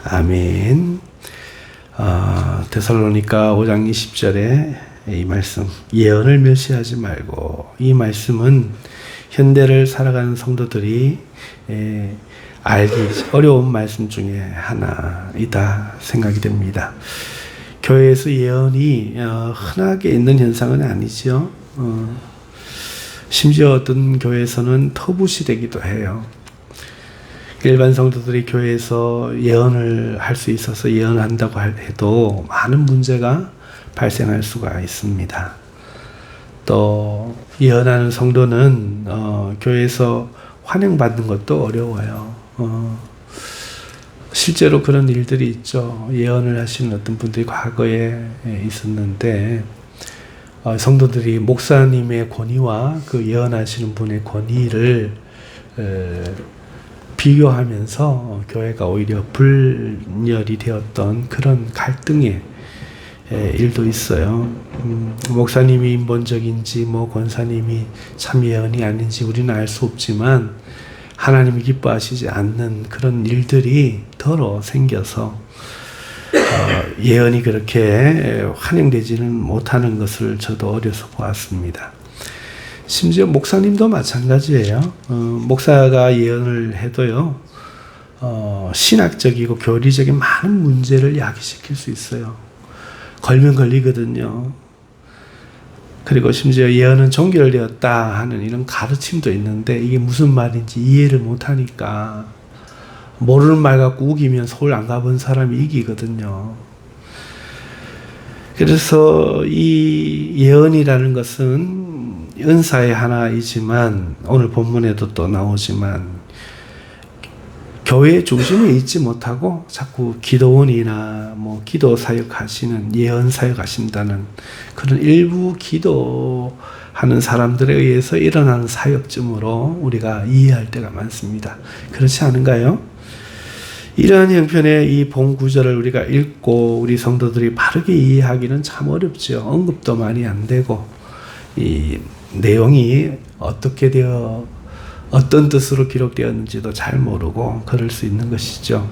아멘. 데살로니가 5장 20절에 이 말씀, 예언을 멸시하지 말고, 이 말씀은 현대를 살아가는 성도들이 알기 어려운 말씀 중에 하나이다 생각이 됩니다. 교회에서 예언이 흔하게 있는 현상은 아니죠. 심지어 어떤 교회에서는 터부시되기도 해요. 일반 성도들이 교회에서 예언을 할 수 있어서 예언한다고 해도 많은 문제가 발생할 수가 있습니다. 또 예언하는 성도는 교회에서 환영받는 것도 어려워요. 실제로 그런 일들이 있죠. 예언을 하시는 어떤 분들이 과거에 있었는데 성도들이 목사님의 권위와 그 예언하시는 분의 권위를 비교하면서 교회가 오히려 분열이 되었던 그런 갈등의 일도 있어요. 목사님이 인본적인지 권사님이 참 예언이 아닌지 우리는 알 수 없지만 하나님이 기뻐하시지 않는 그런 일들이 더러 생겨서 예언이 그렇게 환영되지는 못하는 것을 저도 어려서 보았습니다. 심지어 목사님도 마찬가지예요. 목사가 예언을 해도요, 신학적이고 교리적인 많은 문제를 야기시킬 수 있어요. 걸면 걸리거든요. 그리고 심지어 예언은 종결되었다 하는 이런 가르침도 있는데 이게 무슨 말인지 이해를 못하니까 모르는 말 갖고 우기면 서울 안 가본 사람이 이기거든요. 그래서 이 예언이라는 것은 은사의 하나이지만 오늘 본문에도 또 나오지만 교회의 중심에 있지 못하고 자꾸 기도원이나 기도 사역하시는 예언 사역하신다는 그런 일부 기도하는 사람들에 의해서 일어나는 사역쯤으로 우리가 이해할 때가 많습니다. 그렇지 않은가요? 이러한 형편의 이 본 구절을 우리가 읽고 우리 성도들이 바르게 이해하기는 참 어렵죠. 언급도 많이 안 되고 이 내용이 어떻게 되어 어떤 뜻으로 기록되었는지도 잘 모르고 그럴 수 있는 것이죠.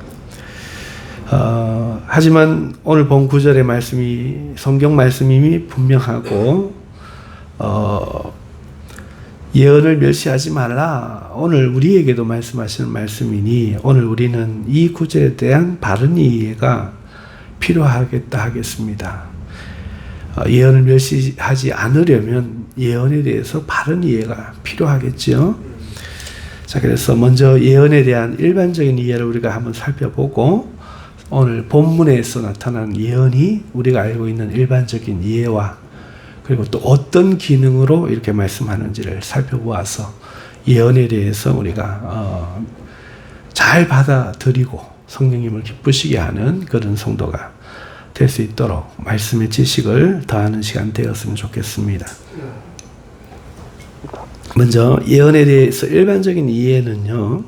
하지만 오늘 본 구절의 말씀이 성경 말씀임이 분명하고 예언을 멸시하지 말라. 오늘 우리에게도 말씀하시는 말씀이니 오늘 우리는 이 구절에 대한 바른 이해가 필요하겠다 하겠습니다. 예언을 멸시하지 않으려면 예언에 대해서 바른 이해가 필요하겠죠. 자, 그래서 먼저 예언에 대한 일반적인 이해를 우리가 한번 살펴보고 오늘 본문에서 나타난 예언이 우리가 알고 있는 일반적인 이해와 그리고 또 어떤 기능으로 이렇게 말씀하는지를 살펴보아서 예언에 대해서 우리가 잘 받아들이고 성령님을 기쁘시게 하는 그런 성도가 될 수 있도록 말씀의 지식을 더하는 시간 되었으면 좋겠습니다. 먼저 예언에 대해서 일반적인 이해는요,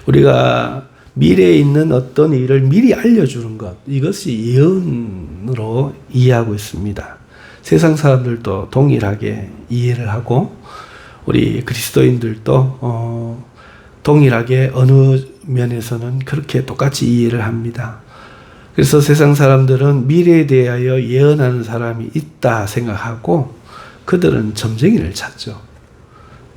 우리가 미래에 있는 어떤 일을 미리 알려주는 것, 이것이 예언으로 이해하고 있습니다. 세상 사람들도 동일하게 이해를 하고 우리 그리스도인들도 동일하게 어느 면에서는 그렇게 똑같이 이해를 합니다. 그래서 세상 사람들은 미래에 대하여 예언하는 사람이 있다 생각하고 그들은 점쟁이를 찾죠.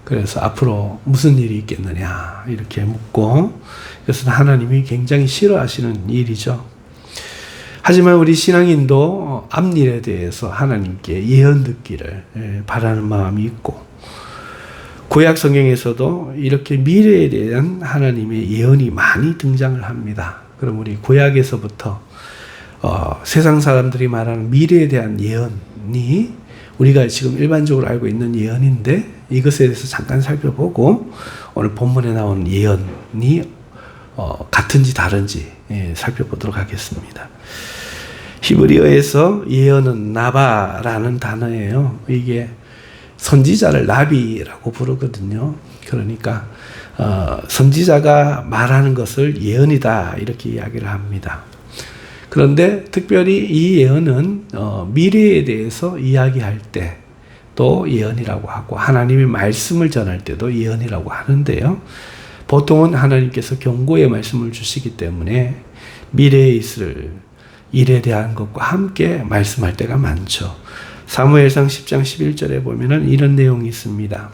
그래서 앞으로 무슨 일이 있겠느냐 이렇게 묻고, 이것은 하나님이 굉장히 싫어하시는 일이죠. 하지만 우리 신앙인도 앞일에 대해서 하나님께 예언 듣기를 바라는 마음이 있고, 구약 성경에서도 이렇게 미래에 대한 하나님의 예언이 많이 등장을 합니다. 그럼 우리 구약에서부터 세상 사람들이 말하는 미래에 대한 예언이 우리가 지금 일반적으로 알고 있는 예언인데 이것에 대해서 잠깐 살펴보고 오늘 본문에 나오는 예언이 같은지 다른지 살펴보도록 하겠습니다. 히브리어에서 예언은 나바라는 단어예요. 이게 선지자를 나비라고 부르거든요. 그러니까 선지자가 말하는 것을 예언이다 이렇게 이야기를 합니다. 그런데 특별히 이 예언은 미래에 대해서 이야기할 때 또 예언이라고 하고 하나님의 말씀을 전할 때도 예언이라고 하는데요. 보통은 하나님께서 경고의 말씀을 주시기 때문에 미래에 있을 일에 대한 것과 함께 말씀할 때가 많죠. 사무엘상 10장 11절에 보면은 이런 내용이 있습니다.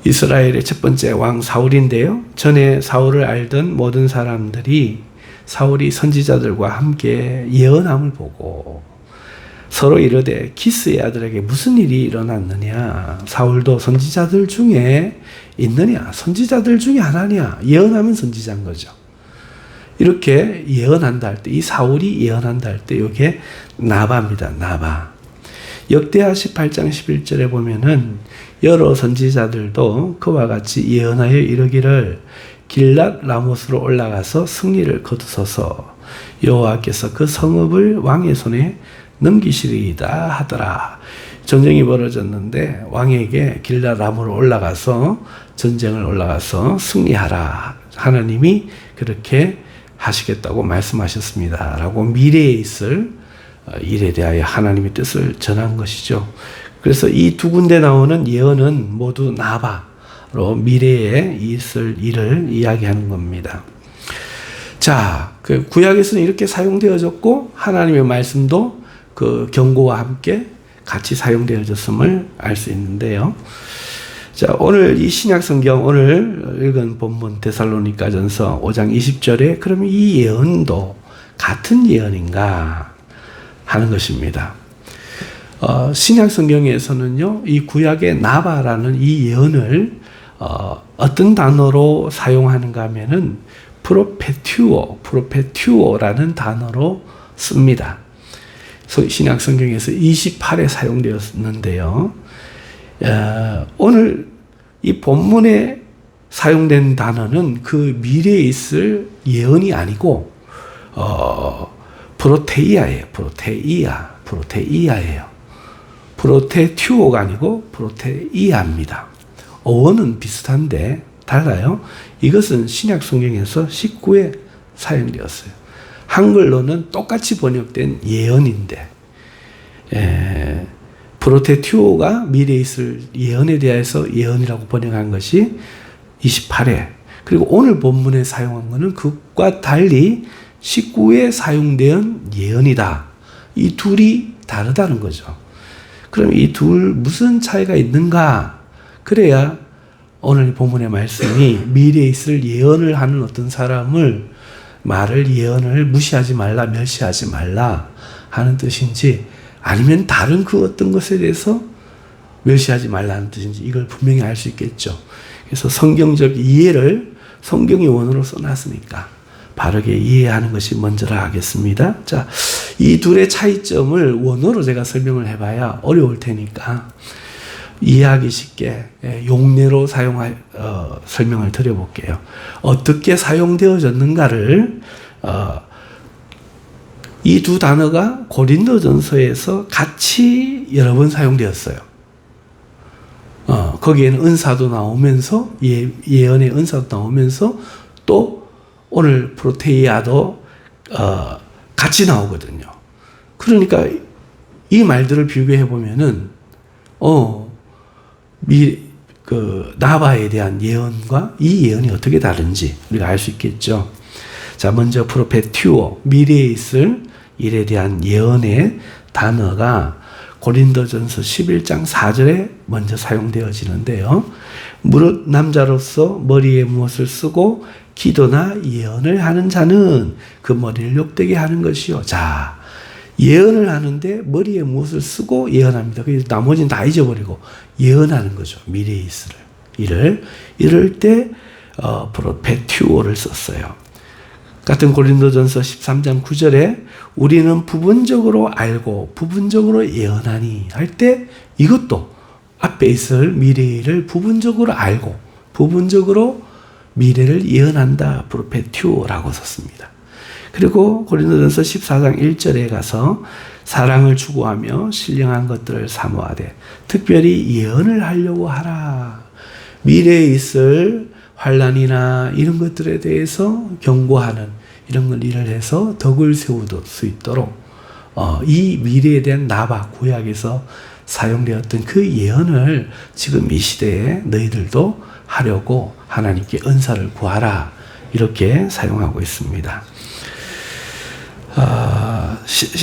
이스라엘의 첫 번째 왕 사울인데요. 전에 사울을 알던 모든 사람들이 사울이 선지자들과 함께 예언함을 보고 서로 이르되 기스의 아들에게 무슨 일이 일어났느냐? 사울도 선지자들 중에 있느냐? 선지자들 중에 하나냐? 예언하면 선지자인 거죠. 이렇게 예언한다 할 때, 이 사울이 예언한다 할 때 이게 나바입니다. 나바. 역대하 18장 11절에 보면은 여러 선지자들도 그와 같이 예언하여 이르기를 길랏 라못으로 올라가서 승리를 거두소서 여호와께서 그 성읍을 왕의 손에 넘기시리이다 하더라. 전쟁이 벌어졌는데 왕에게 길랏 라못으로 올라가서 전쟁을 올라가서 승리하라. 하나님이 그렇게 하시겠다고 말씀하셨습니다. 라고 미래에 있을 일에 대하여 하나님의 뜻을 전한 것이죠. 그래서 이 두 군데 나오는 예언은 모두 나바로 미래에 있을 일을 이야기하는 겁니다. 자, 그 구약에서는 이렇게 사용되어졌고 하나님의 말씀도 그 경고와 함께 같이 사용되어졌음을 알 수 있는데요. 자, 오늘 이 신약 성경 오늘 읽은 본문 데살로니가전서 5장 20절에 그럼 이 예언도 같은 예언인가 하는 것입니다. 신약 성경에서는요, 이 구약의 나바라는 이 예언을 어떤 단어로 사용하는가 하면은 프로페튜오라는 단어로 씁니다. 신약 성경에서 28에 사용되었는데요. 오늘 이 본문에 사용된 단어는 그 미래에 있을 예언이 아니고 프로테이아예요. 프로테이아예요. 프로테튜오가 아니고 프로테이아입니다. 어원은 비슷한데 달라요. 이것은 신약 성경에서 19에 사용되었어요. 한글로는 똑같이 번역된 예언인데 프로테튜오가 미래에 있을 예언에 대해서 예언이라고 번역한 것이 28회. 그리고 오늘 본문에 사용한 것은 그것과 달리 19에 사용된 예언이다. 이 둘이 다르다는 거죠. 그럼 이 둘 무슨 차이가 있는가? 그래야 오늘 본문의 말씀이 미래에 있을 예언을 하는 어떤 사람을 예언을 무시하지 말라, 멸시하지 말라 하는 뜻인지 아니면 다른 그 어떤 것에 대해서 멸시하지 말라는 뜻인지 이걸 분명히 알 수 있겠죠. 그래서 성경적 이해를 성경이 원어로 써놨으니까 바르게 이해하는 것이 먼저라 하겠습니다. 자, 이 둘의 차이점을 원어로 제가 설명을 해봐야 어려울 테니까 이해하기 쉽게 용례로 설명을 드려볼게요. 어떻게 사용되어졌는가를 이 두 단어가 고린도전서에서 같이 여러 번 사용되었어요. 거기에는 은사도 나오면서 예언의 은사도 나오면서 또 오늘 프로테이아도 같이 나오거든요. 그러니까 이 말들을 비교해 보면은 나바에 대한 예언과 이 예언이 어떻게 다른지 우리가 알 수 있겠죠. 자, 먼저 프로페튜오, 미래에 있을 일에 대한 예언의 단어가 고린도전서 11장 4절에 먼저 사용되어지는데요. 무릇 남자로서 머리에 무엇을 쓰고 기도나 예언을 하는 자는 그 머리를 욕되게 하는 것이요. 자, 예언을 하는데 머리에 무엇을 쓰고 예언합니다. 그래서 나머지는 다 잊어버리고 예언하는 거죠. 미래에 있을 일을. 이럴 때 프로페튜오를 썼어요. 같은 고린도전서 13장 9절에 우리는 부분적으로 알고 부분적으로 예언하니 할 때 이것도 앞에 있을 미래를 부분적으로 알고 부분적으로 미래를 예언한다. 프로페튜오라고 썼습니다. 그리고 고린도전서 14장 1절에 가서 사랑을 추구하며 신령한 것들을 사모하되 특별히 예언을 하려고 하라. 미래에 있을 환난이나 이런 것들에 대해서 경고하는 이런 걸 일을 해서 덕을 세울 수 있도록 이 미래에 대한 나바 구약에서 사용되었던 그 예언을 지금 이 시대에 너희들도 하려고 하나님께 은사를 구하라. 이렇게 사용하고 있습니다.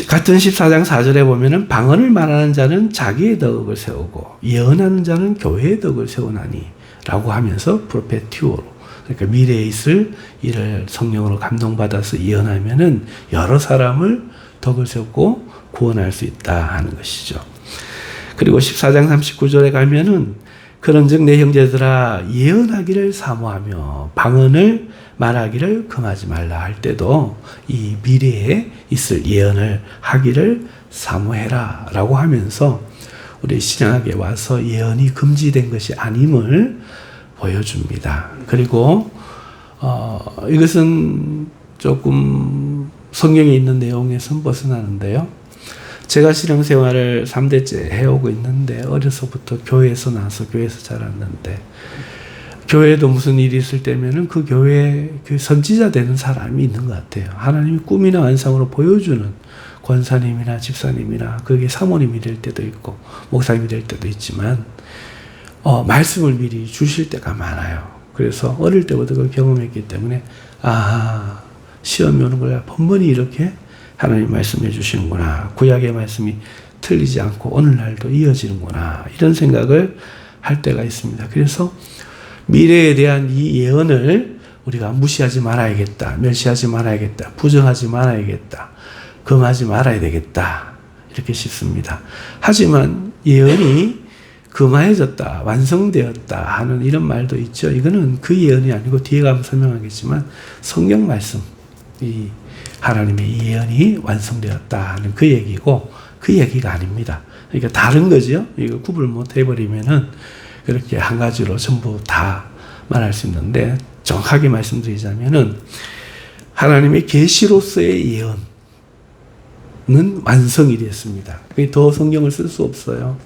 같은 14장 4절에 보면은 방언을 말하는 자는 자기의 덕을 세우고 예언하는 자는 교회의 덕을 세우나니 라고 하면서 프로페티오로, 그러니까 미래에 있을 일을 성령으로 감동받아서 예언하면은 여러 사람을 덕을 세우고 구원할 수 있다 하는 것이죠. 그리고 14장 39절에 가면은 그런즉 내 형제들아 예언하기를 사모하며 방언을 말하기를 금하지 말라 할 때도 이 미래에 있을 예언을 하기를 사모해라 라고 하면서 우리 신약에 와서 예언이 금지된 것이 아님을 보여줍니다. 그리고 이것은 조금 성경에 있는 내용에서는 벗어나는데요. 제가 신앙생활을 3대째 해오고 있는데 어려서부터 교회에서 나서 교회에서 자랐는데 교회에도 무슨 일이 있을 때면은 그 교회에 그 선지자 되는 사람이 있는 것 같아요. 하나님이 꿈이나 환상으로 보여주는 권사님이나 집사님이나 그게 사모님이 될 때도 있고 목사님이 될 때도 있지만 말씀을 미리 주실 때가 많아요. 그래서 어릴 때부터 그걸 경험했기 때문에 시험이 오는 걸 번번이 이렇게 하나님 말씀해 주시는구나. 구약의 말씀이 틀리지 않고 오늘날도 이어지는구나. 이런 생각을 할 때가 있습니다. 그래서 미래에 대한 이 예언을 우리가 무시하지 말아야겠다. 멸시하지 말아야겠다. 부정하지 말아야겠다. 금하지 말아야 되겠다. 이렇게 싶습니다. 하지만 예언이 금화해졌다. 완성되었다. 하는 이런 말도 있죠. 이거는 그 예언이 아니고 뒤에 가면 설명하겠지만 성경 말씀, 이 하나님의 예언이 완성되었다 하는 그 얘기고 그 얘기가 아닙니다. 그러니까 다른 거죠. 이거 구분을 못 해버리면은 그렇게 한 가지로 전부 다 말할 있는데 정확하게 말씀드리자면은 하나님의 계시로서의 예언은 완성이 되었습니다. 더 성경을 쓸 수 없어요.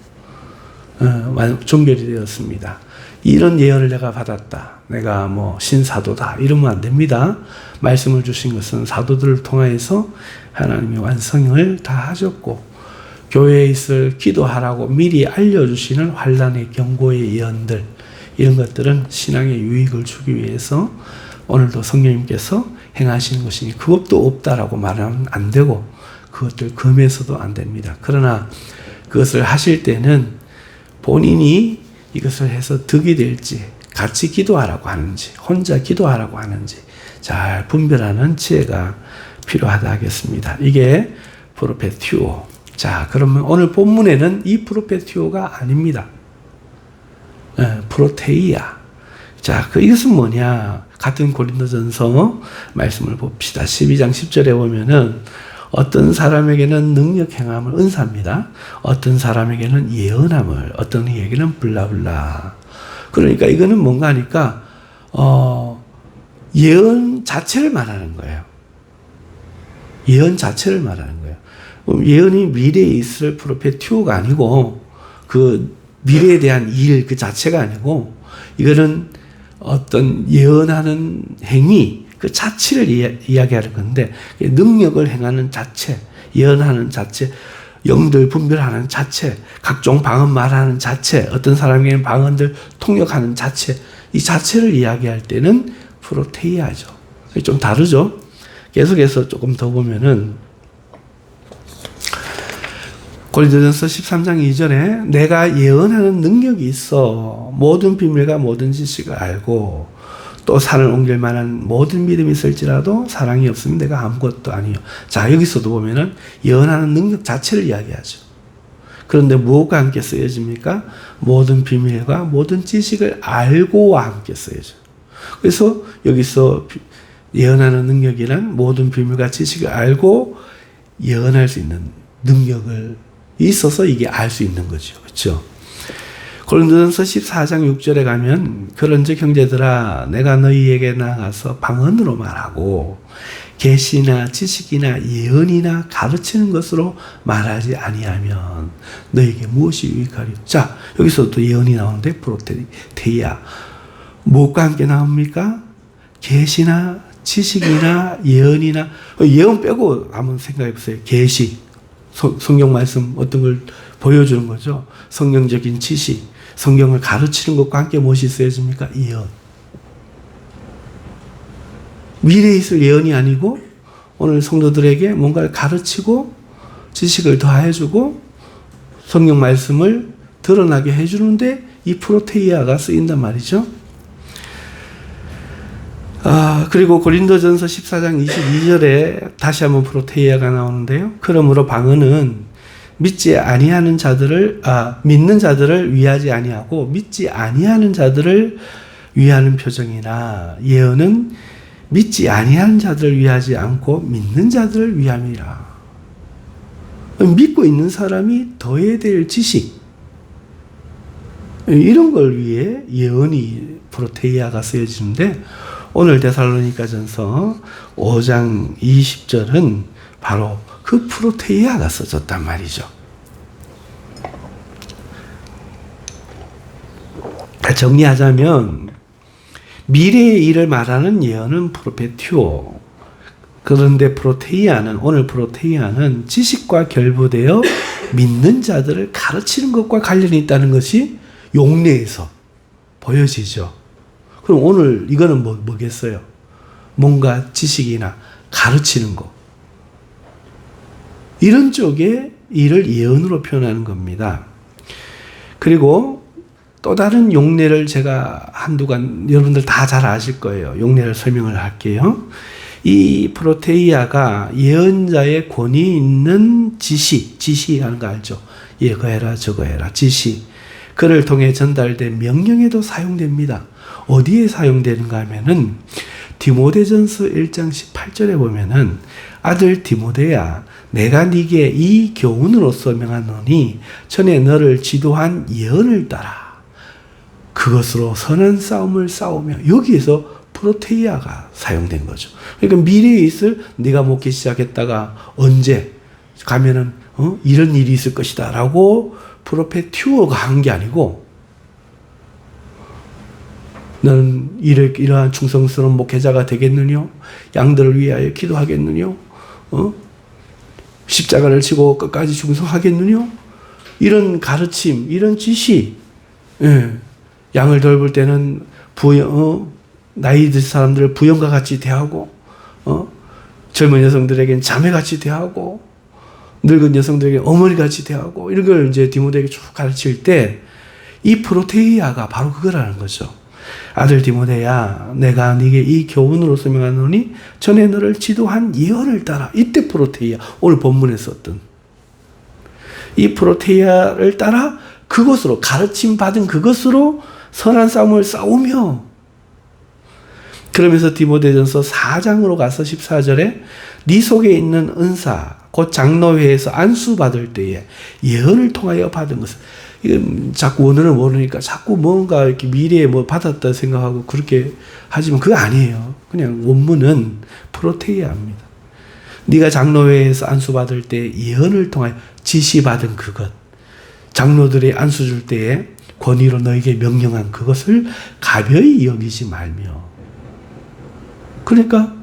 종결이 되었습니다. 이런 예언을 내가 받았다. 내가 뭐 신사도다. 이러면 안 됩니다. 말씀을 주신 것은 사도들을 통하여서 하나님이 완성을 다 하셨고 교회에 있을 기도하라고 미리 알려주시는 환난의 경고의 예언들 이런 것들은 신앙의 유익을 주기 위해서 오늘도 성령님께서 행하시는 것이니 그것도 없다라고 말하면 안 되고 그것들 금해서도 안 됩니다. 그러나 그것을 하실 때는 본인이 이것을 해서 득이 될지 같이 기도하라고 하는지 혼자 기도하라고 하는지 잘 분별하는 지혜가 필요하다 하겠습니다. 이게 프로페티오. 자, 그러면 오늘 본문에는 이 프로페티오가 아닙니다. 프로테이아. 자, 이것은 뭐냐? 같은 고린도전서 말씀을 봅시다. 12장 10절에 보면은 어떤 사람에게는 능력 행함을 은사입니다. 어떤 사람에게는 예언함을, 어떤 이에게는 블라블라. 그러니까 이거는 뭔가 하니까 예언 자체를 말하는 거예요. 예언 자체를 말하는 거예요. 예언이 미래에 있을 프로페티오가 아니고 그 미래에 대한 일 그 자체가 아니고 이거는 어떤 예언하는 행위 그 자체를 이야기하는 건데 능력을 행하는 자체, 예언하는 자체, 영들 분별하는 자체, 각종 방언 말하는 자체, 어떤 사람에게는 방언들 통역하는 자체, 이 자체를 이야기할 때는 프로테이아죠. 좀 다르죠? 계속해서 조금 더 보면은 고린도전서 13장 2절에 내가 예언하는 능력이 있어 모든 비밀과 모든 지식을 알고 또 산을 옮길 만한 모든 믿음이 있을지라도 사랑이 없으면 내가 아무것도 아니요. 자, 여기서도 보면은 예언하는 능력 자체를 이야기하죠. 그런데 무엇과 함께 쓰여집니까? 모든 비밀과 모든 지식을 알고와 함께 쓰여져. 그래서 여기서 예언하는 능력이란 모든 비밀과 지식을 알고 예언할 수 있는 능력을 있어서 이게 알 수 있는 거죠. 그렇죠? 고린도전서 14장 6절에 가면 그런즉 형제들아 내가 너희에게 나가서 방언으로 말하고 계시나 지식이나 예언이나 가르치는 것으로 말하지 아니하면 너희에게 무엇이 유익하리요. 자, 여기서도 예언이 나오는데 프로테이아 무엇과 함께 나옵니까? 계시나 지식이나 예언이나 예언 빼고 한번 생각해 보세요. 계시 성경 말씀 어떤 걸 보여주는 거죠. 성경적인 지식, 성경을 가르치는 것과 함께 무엇이 쓰여집니까? 예언. 미래에 있을 예언이 아니고 오늘 성도들에게 뭔가를 가르치고 지식을 더해주고 성경 말씀을 드러나게 해주는데 이 프로테이아가 쓰인단 말이죠. 그리고 고린도전서 14장 22절에 다시 한번 프로테이아가 나오는데요. 그러므로 방언은 믿지 아니하는 자들을 믿는 자들을 위하지 아니하고 믿지 아니하는 자들을 위하는 표정이나 예언은 믿지 아니하는 자들을 위하지 않고 믿는 자들을 위함이라. 믿고 있는 사람이 더해야 될 지식, 이런 걸 위해 예언이 프로테이아가 쓰여지는데 오늘 데살로니가전서 5장 20절은 바로 그 프로테이아가 써졌단 말이죠. 정리하자면 미래의 일을 말하는 예언은 프로페티오. 그런데 오늘 프로테이아는 지식과 결부되어 믿는 자들을 가르치는 것과 관련이 있다는 것이 용례에서 보여지죠. 그럼 오늘 이거는 뭐겠어요? 뭔가 지식이나 가르치는 것. 이런 쪽의 일을 예언으로 표현하는 겁니다. 그리고 또 다른 용례를 제가 한두간 여러분들 다 잘 아실 거예요. 용례를 설명을 할게요. 이 프로테이아가 예언자의 권위 있는 지시하는 거 알죠? 이거 해라 저거 해라 지시. 그를 통해 전달된 명령에도 사용됩니다. 어디에 사용되는가 하면은 디모데전서 1장 18절에 보면은 아들 디모데야 내가 네게 이 교훈으로서 명하노니 전에 너를 지도한 예언을 따라 그것으로 선한 싸움을 싸우며 여기에서 프로테이아가 사용된 거죠. 그러니까 미래에 있을 네가 목회 시작했다가 언제 가면은 이런 일이 있을 것이다 라고 프로페티오가 한 게 아니고 너는 이러한 충성스러운 목회자가 되겠느냐? 양들을 위하여 기도하겠느냐? 십자가를 지고 끝까지 충성하겠느냐? 이런 가르침, 이런 지시. 양을 돌볼 때는 나이 든 사람들을 부영과 같이 대하고, 젊은 여성들에게는 자매같이 대하고, 늙은 여성들에게 어머니같이 대하고, 이런 걸 이제 디모데에게 쭉 가르칠 때, 이 프로테이아가 바로 그거라는 거죠. 아들 디모데야, 내가 네게 이 교훈으로서 명하노니 전에 너를 지도한 예언을 따라. 이때 프로테이아, 오늘 본문에 썼던 이 프로테이아를 따라 그것으로 가르침 받은 그것으로 선한 싸움을 싸우며. 그러면서 디모데전서 4장으로 가서 14절에 네 속에 있는 은사 곧 장로회에서 안수받을 때에 예언을 통하여 받은 것을. 이건 자꾸 원어를 모르니까 자꾸 뭔가 이렇게 미래에 뭐 받았다 생각하고 그렇게 하지만 그거 아니에요. 그냥 원문은 프로테이아입니다. 네가 장로회에서 안수받을 때 예언을 통하여 지시받은 그것, 장로들이 안수 줄 때에 권위로 너에게 명령한 그것을 가벼이 여기지 말며. 그러니까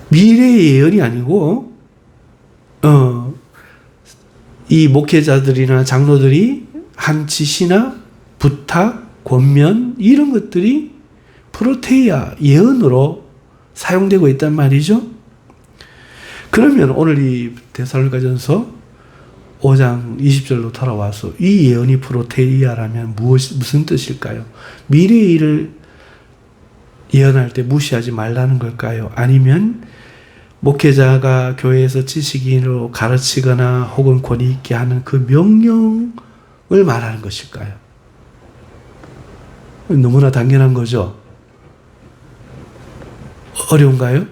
미래의 예언이 아니고 이 목회자들이나 장로들이 한 지시나 부탁, 권면 이런 것들이 프로테이아, 예언으로 사용되고 있단 말이죠. 그러면 오늘 이 데살로니가전서 5장 20절로 돌아와서 이 예언이 프로테이아라면 무슨 뜻일까요? 미래의 일을 예언할 때 무시하지 말라는 걸까요? 아니면 목회자가 교회에서 지식인으로 가르치거나 혹은 권위 있게 하는 그 명령을 말하는 것일까요? 너무나 당연한 거죠. 어려운가요?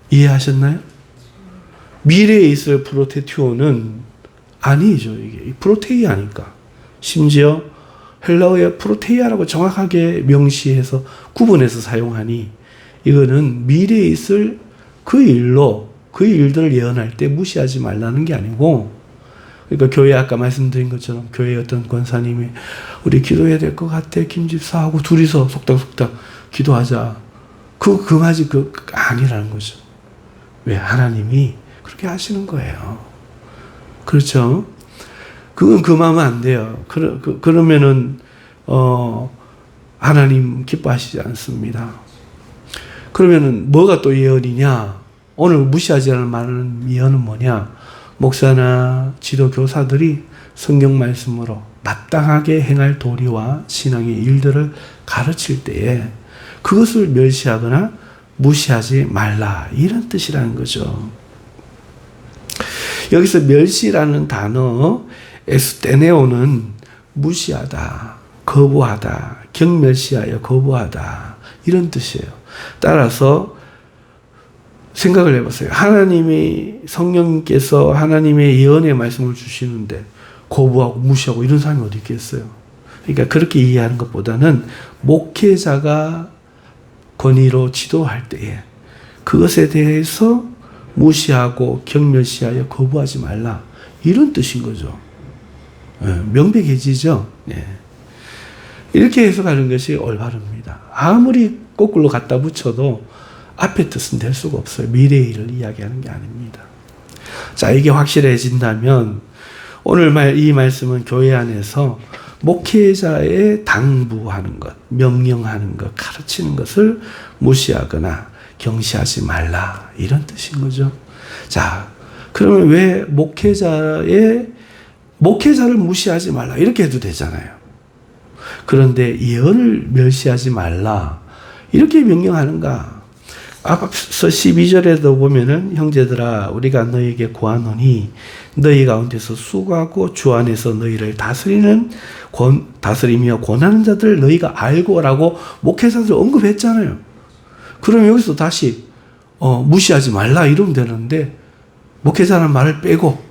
이해하셨나요? 미래에 있을 프로테티오는 아니죠. 이게 프로테이아니까. 심지어 헬라어의 프로테이아라고 정확하게 명시해서 구분해서 사용하니 이거는 미래에 있을 그 일들을 예언할 때 무시하지 말라는 게 아니고, 그러니까 교회 아까 말씀드린 것처럼 교회 어떤 권사님이 우리 기도해야 될 것 같아 김 집사하고 둘이서 속닥속닥 기도하자. 그 말이 아니라는 거죠. 왜? 하나님이 그렇게 하시는 거예요. 그렇죠? 그건 그 마음은 안 돼요. 그러면은 하나님 기뻐하시지 않습니다. 그러면은 뭐가 또 예언이냐? 오늘 무시하지 않을 만한 예언은 뭐냐? 목사나 지도 교사들이 성경 말씀으로 마땅하게 행할 도리와 신앙의 일들을 가르칠 때에 그것을 멸시하거나 무시하지 말라, 이런 뜻이라는 거죠. 여기서 멸시라는 단어 에스테네오는 무시하다, 거부하다, 경멸시하여 거부하다, 이런 뜻이에요. 따라서 생각을 해보세요. 하나님이, 성령님께서 하나님의 예언의 말씀을 주시는데 거부하고 무시하고 이런 사람이 어디 있겠어요? 그러니까 그렇게 이해하는 것보다는 목회자가 권위로 지도할 때에 그것에 대해서 무시하고 경멸시하여 거부하지 말라, 이런 뜻인 거죠. 명백해지죠. 이렇게 해석하는 것이 올바릅니다. 아무리 거꾸로 갖다 붙여도 앞의 뜻은 될 수가 없어요. 미래의 일을 이야기하는 게 아닙니다. 자, 이게 확실해진다면 오늘 이 말씀은 교회 안에서 목회자의 당부하는 것, 명령하는 것, 가르치는 것을 무시하거나 경시하지 말라, 이런 뜻인 거죠. 자, 그러면 왜 목회자를 무시하지 말라, 이렇게 해도 되잖아요. 그런데 예언을 멸시하지 말라, 이렇게 명령하는가? 앞서 12절에도 보면은 형제들아 우리가 너희에게 구하노니 너희 가운데서 수고하고 주 안에서 너희를 다스리며 권하는 자들 너희가 알고라고 목회자들 언급했잖아요. 그럼 여기서 다시 무시하지 말라 이러면 되는데 목회자라는 말을 빼고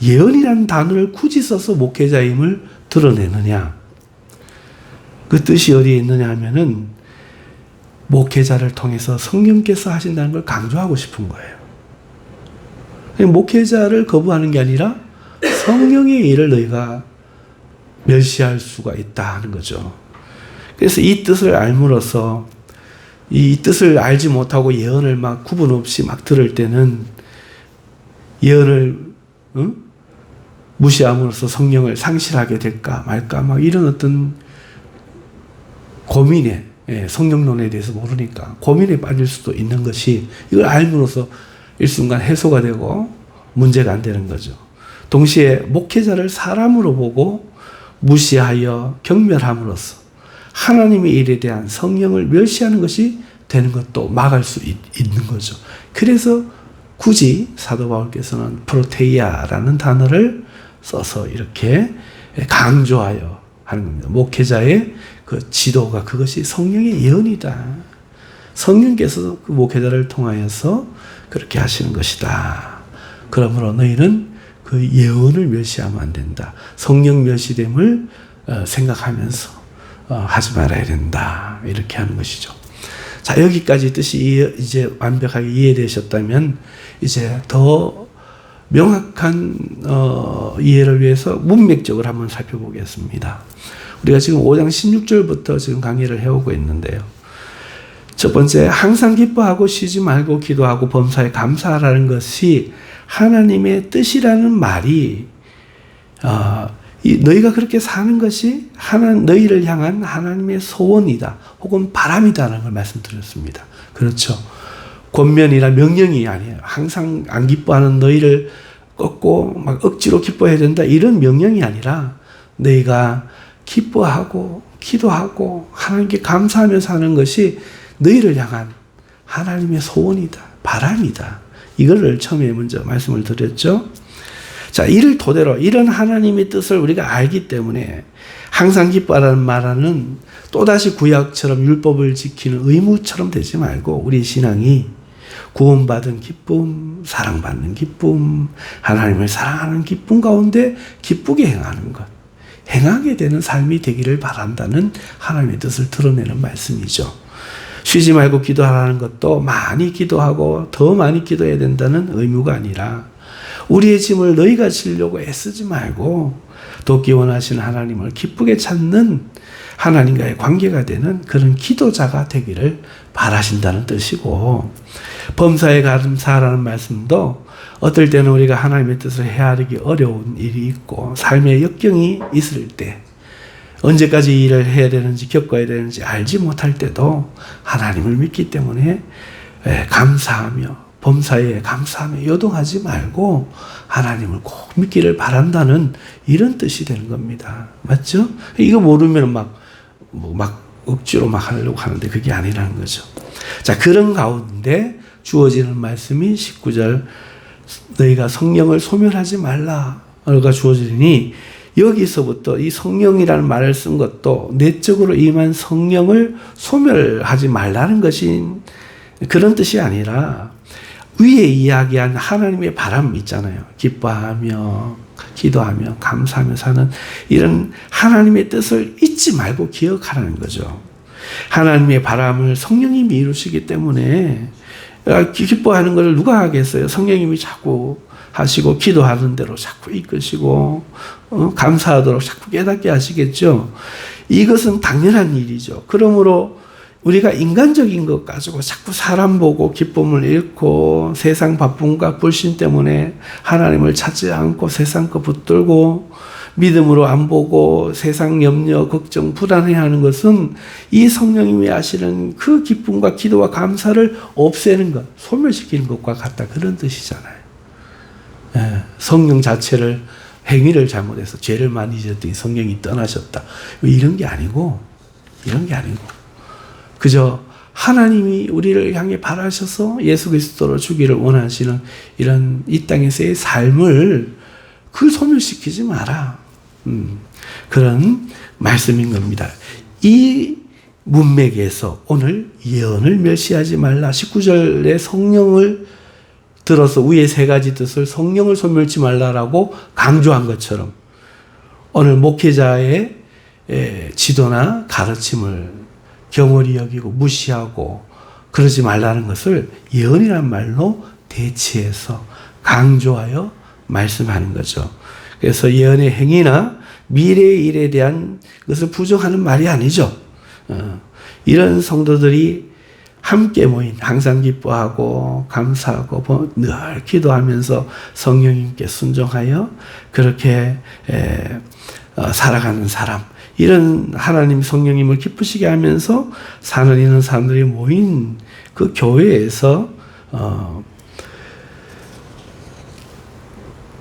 예언이라는 단어를 굳이 써서 목회자임을 드러내느냐? 그 뜻이 어디에 있느냐 하면은 목회자를 통해서 성령께서 하신다는 걸 강조하고 싶은 거예요. 목회자를 거부하는 게 아니라 성령의 일을 너희가 멸시할 수가 있다 하는 거죠. 그래서 이 뜻을 알므로써 이 뜻을 알지 못하고 예언을 막 구분 없이 막 들을 때는 예언을 무시함으로써 성령을 상실하게 될까 말까 막 이런 어떤 고민에, 성령론에 대해서 모르니까 고민에 빠질 수도 있는 것이 이걸 알므로써 일순간 해소가 되고 문제가 안 되는 거죠. 동시에 목회자를 사람으로 보고 무시하여 경멸함으로써 하나님의 일에 대한 성령을 멸시하는 것이 되는 것도 막을 수 있는 거죠. 그래서 굳이 사도 바울께서는 프로테이아라는 단어를 써서 이렇게 강조하여 하는 겁니다. 목회자의 그 지도가 그것이 성령의 예언이다. 성령께서 그 목회자를 통하여서 그렇게 하시는 것이다. 그러므로 너희는 그 예언을 멸시하면 안 된다. 성령 멸시됨을 생각하면서 하지 말아야 된다. 이렇게 하는 것이죠. 자, 여기까지 뜻이 이제 완벽하게 이해되셨다면 이제 더 명확한 이해를 위해서 문맥적으로 한번 살펴보겠습니다. 우리가 지금 5장 16절부터 지금 강의를 해오고 있는데요. 첫 번째, 항상 기뻐하고 쉬지 말고 기도하고 범사에 감사하라는 것이 하나님의 뜻이라는 말이 너희가 그렇게 사는 것이 너희를 향한 하나님의 소원이다 혹은 바람이다라는 걸 말씀드렸습니다. 그렇죠. 권면이나 명령이 아니에요. 항상 안 기뻐하는 너희를 꺾고 막 억지로 기뻐해야 된다 이런 명령이 아니라 너희가 기뻐하고 기도하고 하나님께 감사하며 사는 것이 너희를 향한 하나님의 소원이다, 바람이다. 이거를 처음에 먼저 말씀을 드렸죠. 자, 이를 토대로 이런 하나님의 뜻을 우리가 알기 때문에 항상 기뻐하라는 말은 또다시 구약처럼 율법을 지키는 의무처럼 되지 말고 우리 신앙이 구원받은 기쁨, 사랑받는 기쁨, 하나님을 사랑하는 기쁨 가운데 기쁘게 행하는 것, 행하게 되는 삶이 되기를 바란다는 하나님의 뜻을 드러내는 말씀이죠. 쉬지 말고 기도하라는 것도 많이 기도하고 더 많이 기도해야 된다는 의무가 아니라 우리의 짐을 너희가 지려고 애쓰지 말고 돕기 원하시는 하나님을 기쁘게 찾는 하나님과의 관계가 되는 그런 기도자가 되기를 바라신다는 뜻이고, 범사에 감사하라는 말씀도 어떨 때는 우리가 하나님의 뜻을 헤아리기 어려운 일이 있고 삶의 역경이 있을 때 언제까지 일을 해야 되는지 겪어야 되는지 알지 못할 때도 하나님을 믿기 때문에 감사하며 범사에 감사하며 요동하지 말고 하나님을 꼭 믿기를 바란다는 이런 뜻이 되는 겁니다. 맞죠? 이거 모르면 막 억지로 막 하려고 하는데 그게 아니라는 거죠. 자, 그런 가운데 주어지는 말씀이 19절 너희가 성령을 소멸하지 말라가 주어지니 여기서부터 이 성령이라는 말을 쓴 것도 내적으로 임한 성령을 소멸하지 말라는 것이 그런 뜻이 아니라 위에 이야기한 하나님의 바람 있잖아요. 기뻐하며 기도하며 감사하며 사는 이런 하나님의 뜻을 잊지 말고 기억하라는 거죠. 하나님의 바람을 성령님이 이루시기 때문에 기뻐하는 것을 누가 하겠어요? 성령님이 자꾸 하시고 기도하는 대로 자꾸 이끄시고 감사하도록 자꾸 깨닫게 하시겠죠. 이것은 당연한 일이죠. 그러므로 우리가 인간적인 것 가지고 자꾸 사람 보고 기쁨을 잃고 세상 바쁨과 불신 때문에 하나님을 찾지 않고 세상 거 붙들고 믿음으로 안 보고 세상 염려, 걱정, 불안해하는 것은 이 성령님이 하시는 그 기쁨과 기도와 감사를 없애는 것, 소멸시키는 것과 같다. 그런 뜻이잖아요. 성령 자체를 행위를 잘못해서 죄를 많이 지었더니 성령이 떠나셨다. 이런 게 아니고 그저 하나님이 우리를 향해 바라셔서 예수 그리스도로 주기를 원하시는 이런 이 땅에서의 삶을 그걸 소멸시키지 마라. 그런 말씀인 겁니다. 이 문맥에서 오늘 예언을 멸시하지 말라. 19절에 성령을 들어서 위에 세 가지 뜻을 성령을 소멸치 말라라고 강조한 것처럼 오늘 목회자의 지도나 가르침을 경홀히 여기고 무시하고 그러지 말라는 것을 예언이라는 말로 대체해서 강조하여 말씀하는 거죠. 그래서 예언의 행위나 미래의 일에 대한 것을 부정하는 말이 아니죠. 이런 성도들이 함께 모인 항상 기뻐하고 감사하고 늘 기도하면서 성령님께 순종하여 그렇게 살아가는 사람, 이런 하나님 성령님을 기쁘시게 하면서 사는 이런 사람들이 모인 그 교회에서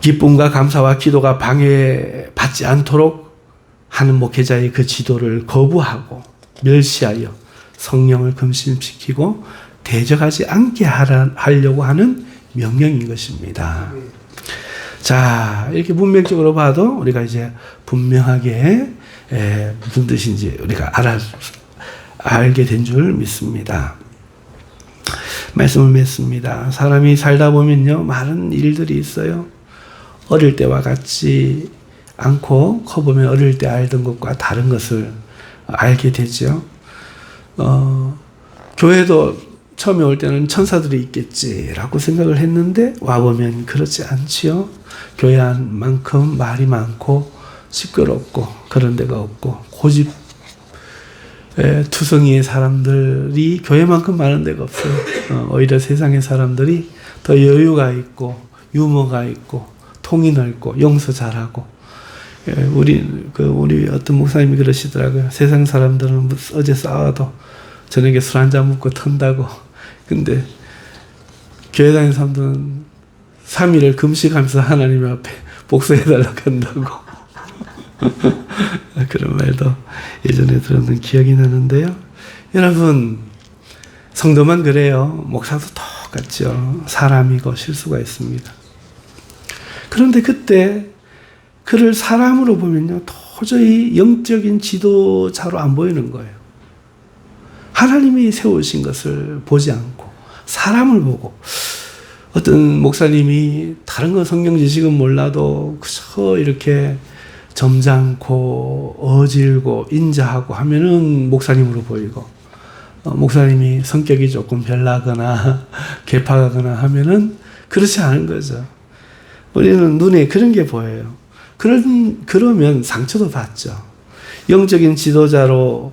기쁨과 감사와 기도가 방해받지 않도록 하는 목회자의 그 지도를 거부하고 멸시하여 성령을 금심시키고 대적하지 않게 하려고 하는 명령인 것입니다. 자, 이렇게 문맥적으로 봐도 우리가 이제 분명하게 무슨 뜻인지 우리가 알게 된 줄 믿습니다. 말씀을 맺습니다. 사람이 살다 보면요, 많은 일들이 있어요. 어릴 때와 같지 않고 커보면 어릴 때 알던 것과 다른 것을 알게 되죠. 교회도 처음에 올 때는 천사들이 있겠지라고 생각을 했는데 와보면 그렇지 않지요. 교회 안만큼 말이 많고 시끄럽고 그런 데가 없고 고집 투성이의 사람들이 교회만큼 많은 데가 없어요. 오히려 세상의 사람들이 더 여유가 있고 유머가 있고 통이 넓고 용서 잘하고. 우리 어떤 목사님이 그러시더라고요. 세상 사람들은 어제 싸워도 저녁에 술 한잔 먹고 턴다고. 근데 교회 다니는 사람들은 3일을 금식하면서 하나님 앞에 복수해달라고 한다고. 그런 말도 예전에 들었는 기억이 나는데요. 여러분, 성도만 그래요. 목사도 똑같죠. 사람이고 실수가 있습니다. 그런데 그때 그를 사람으로 보면요, 도저히 영적인 지도자로 안 보이는 거예요. 하나님이 세우신 것을 보지 않고 사람을 보고, 어떤 목사님이 다른 건 성경 지식은 몰라도 그저 이렇게 점잖고 어질고 인자하고 하면은 목사님으로 보이고, 목사님이 성격이 조금 별나거나 개파하거나 하면은 그렇지 않은 거죠. 우리는 눈에 그런 게 보여요. 그러면 상처도 받죠. 영적인 지도자로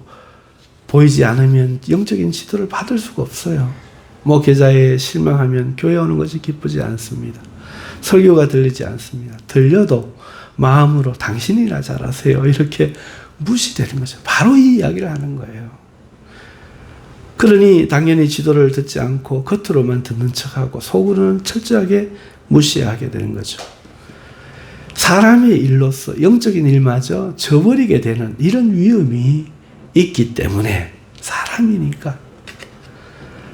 보이지 않으면 영적인 지도를 받을 수가 없어요. 목회자에 실망하면 교회 오는 것이 기쁘지 않습니다. 설교가 들리지 않습니다. 들려도 마음으로 당신이나 잘하세요 이렇게 무시되는 거죠. 바로 이 이야기를 하는 거예요. 그러니 당연히 지도를 듣지 않고 겉으로만 듣는 척하고 속으로는 철저하게 무시하게 되는 거죠. 사람의 일로서 영적인 일마저 저버리게 되는 이런 위험이 있기 때문에 사람이니까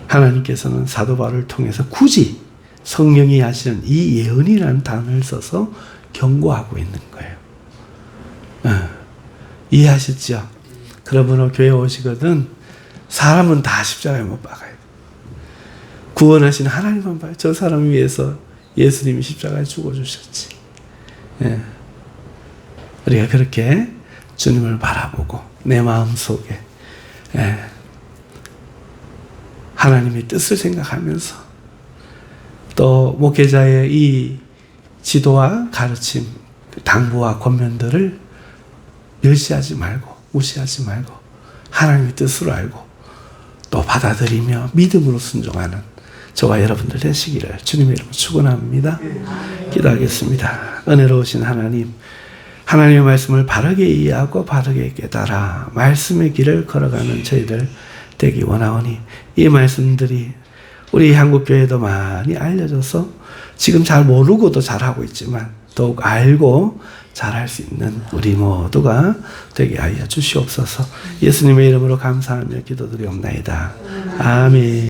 하나님께서는 사도 바울을 통해서 굳이 성령이 하시는 이 예언이라는 단어를 써서 경고하고 있는 거예요. 이해하셨죠? 그러므로 교회 오시거든 사람은 다 십자가에 못 박아요. 구원하신 하나님만 봐요. 저 사람 위해서 예수님이 십자가에 죽어주셨지. 예. 우리가 그렇게 주님을 바라보고 내 마음속에 하나님의 뜻을 생각하면서 또 목회자의 이 지도와 가르침, 당부와 권면들을 멸시하지 말고 무시하지 말고 하나님의 뜻으로 알고 또 받아들이며 믿음으로 순종하는 저와 여러분들 되시기를 주님의 이름으로 축원합니다. 기도하겠습니다. 은혜로우신 하나님, 하나님의 말씀을 바르게 이해하고 바르게 깨달아 말씀의 길을 걸어가는 저희들 되기 원하오니 이 말씀들이 우리 한국교회도 많이 알려져서 지금 잘 모르고도 잘하고 있지만 더욱 알고 잘할 수 있는 우리 모두가 되게 하여 주시옵소서. 예수님의 이름으로 감사하며 기도드리옵나이다. 아멘.